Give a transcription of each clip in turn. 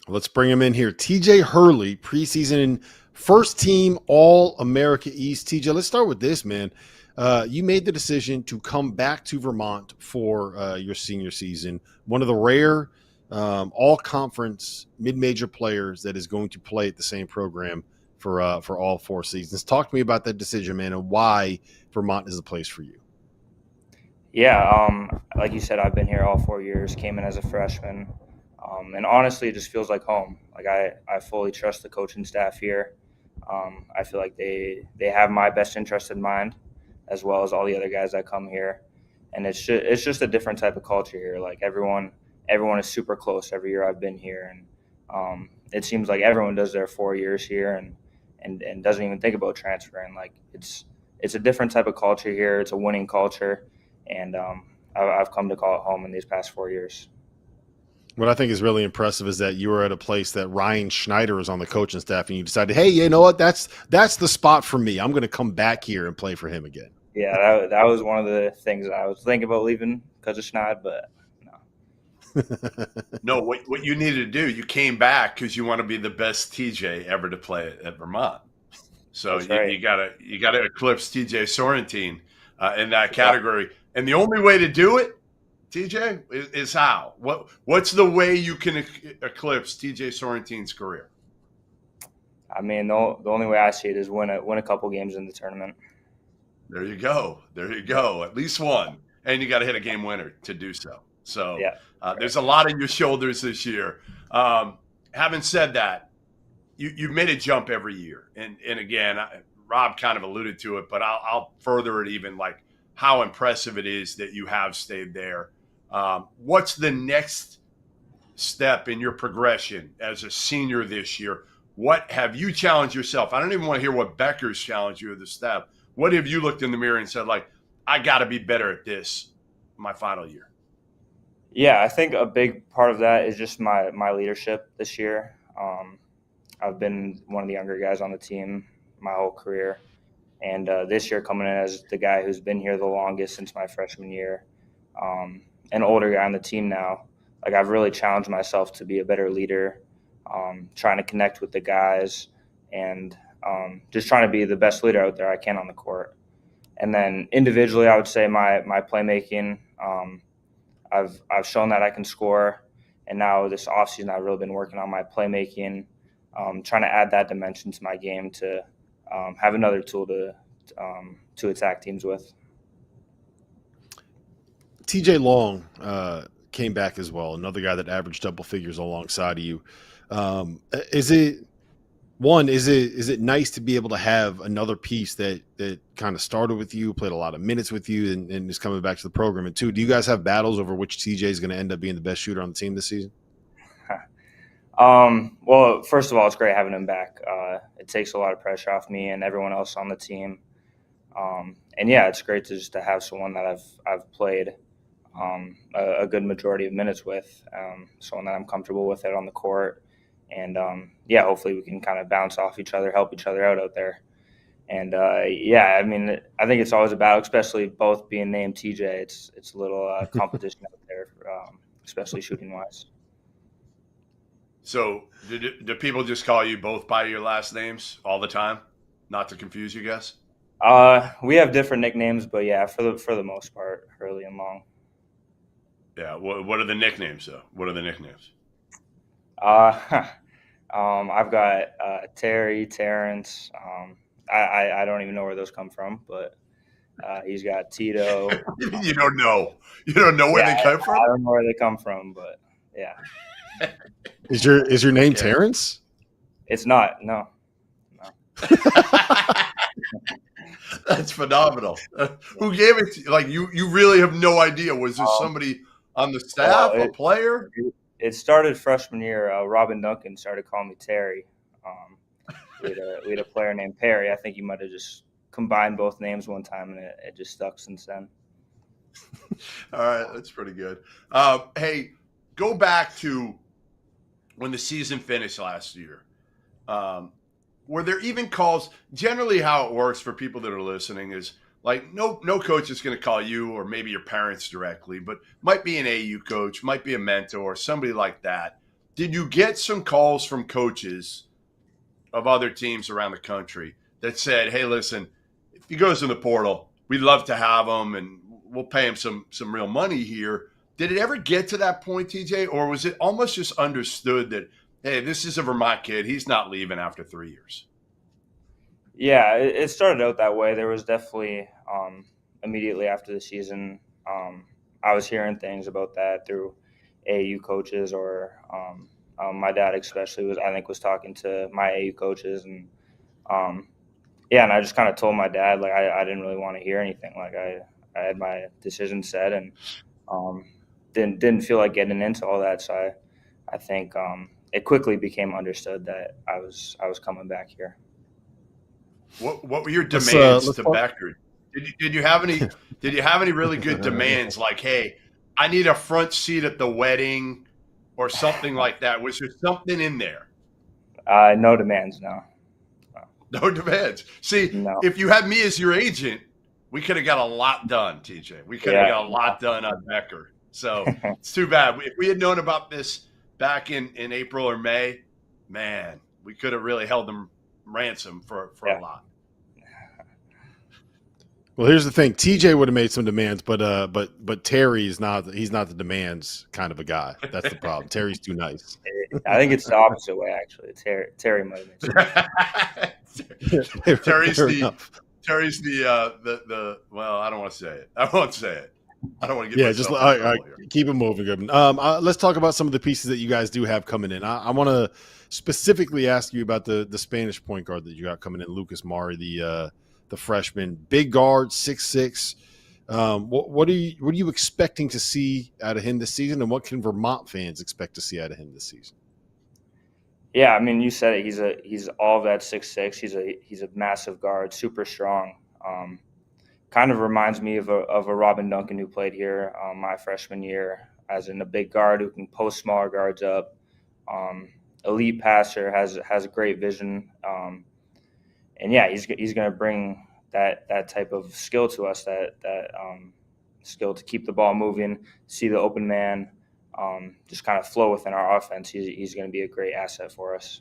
Let's bring him in here. TJ Hurley, preseason first team All-America East. TJ, let's start with this, man. You made the decision to come back to Vermont for your senior season. One of the rare all-conference mid-major players that is going to play at the same program for all 4 seasons. Talk to me about that decision, man, and why Vermont is the place for you. Yeah, like you said, I've been here all 4 years, came in as a freshman. And honestly, it just feels like home. Like I fully trust the coaching staff here. I feel like they have my best interest in mind, as well as all the other guys that come here. And it's just a different type of culture here. Like everyone is super close every year I've been here, and it seems like everyone does their 4 years here and doesn't even think about transferring. Like it's a different type of culture here. It's a winning culture, and I've come to call it home in these past 4 years. What I think is really impressive is that you were at a place that Ryan Schneider was on the coaching staff, and you decided, hey, you know what? That's the spot for me. I'm going to come back here and play for him again. Yeah, that was one of the things that I was thinking about leaving because of Schneid, but no. No, what you needed to do, you came back because you want to be the best TJ ever to play at Vermont. So you gotta eclipse TJ Sorrentine in that category, and the only way to do it, TJ, is how? What's the way you can eclipse TJ Sorrentine's career? I mean, the only way I see it is win a couple games in the tournament. There you go. At least one, and you got to hit a game winner to do so. So there's a lot on your shoulders this year. Having said that, you've made a jump every year, and again, Rob kind of alluded to it, but I'll further it even, like how impressive it is that you have stayed there. What's the next step in your progression as a senior this year? What have you challenged yourself? I don't even want to hear what Becker's challenged you at the step. What have you looked in the mirror and said, like, I got to be better at this my final year? Yeah, I think a big part of that is just my leadership this year. I've been one of the younger guys on the team my whole career. And this year coming in as the guy who's been here the longest since my freshman year, an older guy on the team now, like I've really challenged myself to be a better leader, trying to connect with the guys and just trying to be the best leader out there I can on the court. And then individually, I would say my playmaking, I've shown that I can score. And now this offseason, I've really been working on my playmaking, trying to add that dimension to my game to have another tool to attack teams with. TJ Long came back as well, another guy that averaged double figures alongside of you. Is it nice to be able to have another piece that kind of started with you, played a lot of minutes with you, and is coming back to the program? And two, do you guys have battles over which TJ is going to end up being the best shooter on the team this season? Well, first of all, it's great having him back. It takes a lot of pressure off me and everyone else on the team. And yeah, it's great to have someone that I've played a good majority of minutes with, someone that I'm comfortable with it on the court. And yeah, hopefully we can kind of bounce off each other, help each other out there. And yeah, I mean, I think it's always a battle, especially both being named TJ. It's a little competition out there, especially shooting wise. So do people just call you both by your last names all the time? Not to confuse you guys? We have different nicknames, but yeah, for the most part, Hurley and Long. Yeah. What are the nicknames though? What are the nicknames? I've got Terry, Terrence. I don't even know where those come from, but he's got Tito. You don't know. You don't know where they come from? I don't know where they come from, but yeah. Is your name Terrence? It's not. No. That's phenomenal. Who gave it to you? Like you really have no idea. Was this somebody on the staff, a player? It started freshman year. Robin Duncan started calling me Terry. We had a player named Perry. I think you might have just combined both names one time, and it just stuck since then. All right, that's pretty good. Hey, go back to when the season finished last year. Were there even calls? Generally, how it works for people that are listening is like no coach is going to call you or maybe your parents directly, but might be an AU coach, might be a mentor, somebody like that did you get some calls from coaches of other teams around the country that said, hey, listen, if he goes in the portal, we'd love to have him and we'll pay him some real money here? Did it ever get to that point, TJ, or was it almost just understood that, hey, this is a Vermont kid, he's not leaving after 3 years? Yeah, it started out that way. There was definitely immediately after the season, I was hearing things about that through AAU coaches, or my dad especially was talking to my AAU coaches, and and I just kind of told my dad, like, I didn't really want to hear anything. Like, I had my decision set, and didn't feel like getting into all that. So I think it quickly became understood that I was coming back here. What were your demands to Becker? Did you have any really good demands, like, hey, I need a front seat at the wedding or something like that? Was there something in there? No demands, no. No demands. See, no. If you had me as your agent, we could have got a lot done, TJ. We could have got a lot done on Becker. So it's too bad. If we had known about this back in April or May, man, we could have really held them ransom for a lot. Well, here's the thing. TJ would have made some demands, but Terry's not. He's not the demands kind of a guy. That's the problem. Terry's too nice. I think it's the opposite way, actually. Terry might have made Terry's the well, I don't want to say it. I won't say it. I don't want to get myself in trouble here. Keep it moving, good. Let's talk about some of the pieces that you guys do have coming in. I want to specifically ask you about the Spanish point guard that you got coming in, Lucas Mari, the freshman, big guard, 6'6". What are you expecting to see out of him this season, and what can Vermont fans expect to see out of him this season? Yeah, I mean, you said it. He's all of that 6'6". He's a massive guard, super strong. Kind of reminds me of a Robin Duncan who played here my freshman year, as in a big guard who can post smaller guards up. Elite passer, has great vision. And yeah, he's going to bring that type of skill to us, that skill to keep the ball moving, see the open man, just kind of flow within our offense. He's going to be a great asset for us.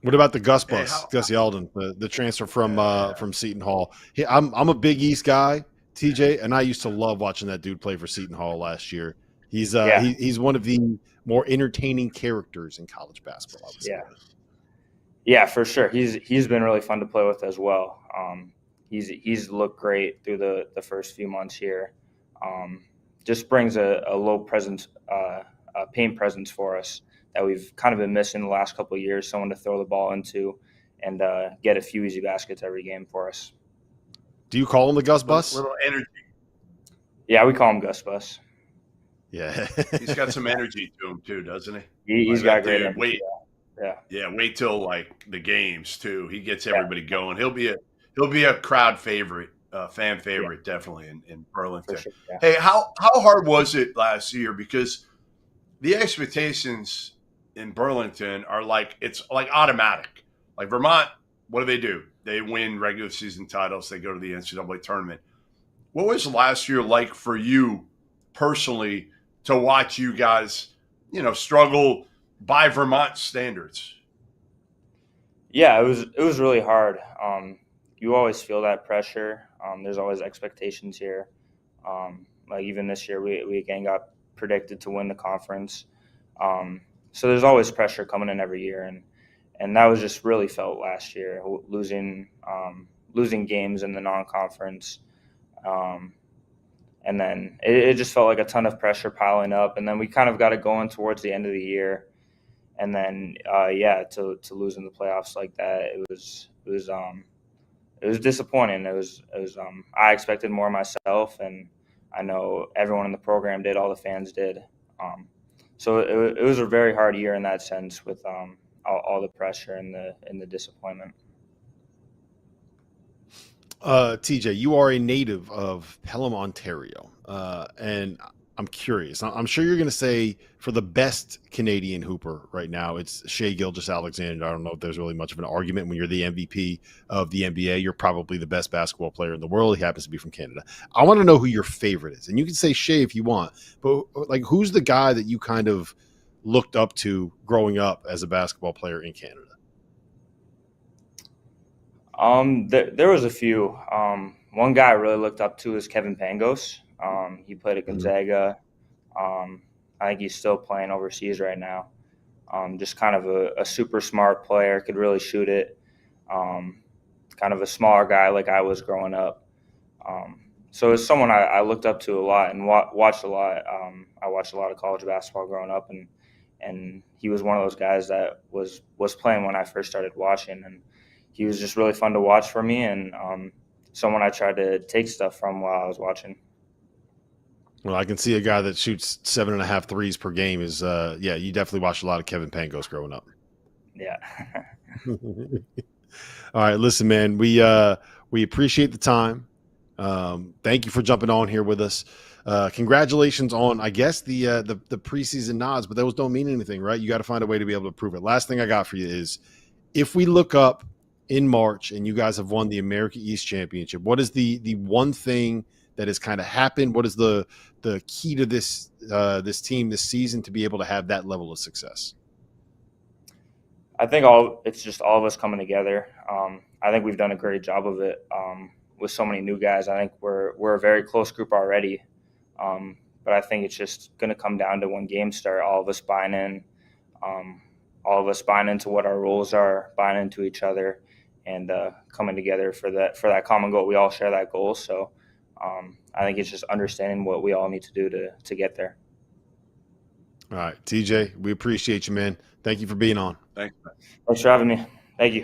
What about the Gus Yeldon, the transfer from Seton Hall? I'm a Big East guy, TJ, and I used to love watching that dude play for Seton Hall last year. He's one of the more entertaining characters in college basketball. Yeah, for sure. He's been really fun to play with as well. He's looked great through the first few months here. Just brings a low presence, a paint presence for us that we've kind of been missing the last couple of years. Someone to throw the ball into and get a few easy baskets every game for us. Do you call him the Gus Bus? Little energy. Yeah, we call him Gus Bus. Yeah, he's got some energy to him too, doesn't he? He's got great energy. Wait till like the games too. He gets everybody going. He'll be a crowd favorite, fan favorite, definitely in Burlington. Sure, yeah. Hey, how hard was it last year? Because the expectations in Burlington are it's like automatic. Like Vermont, what do? They win regular season titles. They go to the NCAA tournament. What was last year like for you personally to watch you guys, struggle by Vermont standards? Yeah, it was really hard. You always feel that pressure. There's always expectations here. Like even this year, we again got predicted to win the conference. So there's always pressure coming in every year, and that was just really felt last year, losing games in the non-conference. And then it just felt like a ton of pressure piling up, and then we kind of got it going towards the end of the year. And then, to lose in the playoffs like that, it was disappointing. It was I expected more myself, and I know everyone in the program did, all the fans did. So it was a very hard year in that sense, with all the pressure and the disappointment. TJ, you are a native of Pelham, Ontario, and I'm curious. I'm sure you're going to say for the best Canadian hooper right now, it's Shai Gilgeous-Alexander. I don't know if there's really much of an argument. When you're the MVP of the NBA, you're probably the best basketball player in the world. He happens to be from Canada. I want to know who your favorite is, and you can say Shai if you want, but who's the guy that you kind of looked up to growing up as a basketball player in Canada? There was a few. One guy I really looked up to is Kevin Pangos. He played at Gonzaga. I think he's still playing overseas right now. Just kind of a super smart player, could really shoot it. Kind of a smaller guy like I was growing up. So it's someone I looked up to a lot and watched a lot. I watched a lot of college basketball growing up, and he was one of those guys that was playing when I first started watching, and he was just really fun to watch for me, and someone I tried to take stuff from while I was watching. Well, I can see a guy that shoots 7.5 threes per game is, you definitely watched a lot of Kevin Pangos growing up. Yeah. All right, listen, man, we appreciate the time. Thank you for jumping on here with us. Congratulations on, I guess, the preseason nods, but those don't mean anything, right? You got to find a way to be able to prove it. Last thing I got for you is, if we look up in March and you guys have won the America East Championship, what is the one thing that has kind of happened? What is the key to this team this season to be able to have that level of success? I think it's just all of us coming together. I think we've done a great job of it with so many new guys. I think we're a very close group already, but I think it's just going to come down to when games start, all of us buying in, all of us buying into what our roles are, buying into each other, and coming together for that common goal. We all share that goal, so I think it's just understanding what we all need to do to get there. All right, TJ, we appreciate you, man. Thank you for being on. Thanks. Thanks for having me. Thank you.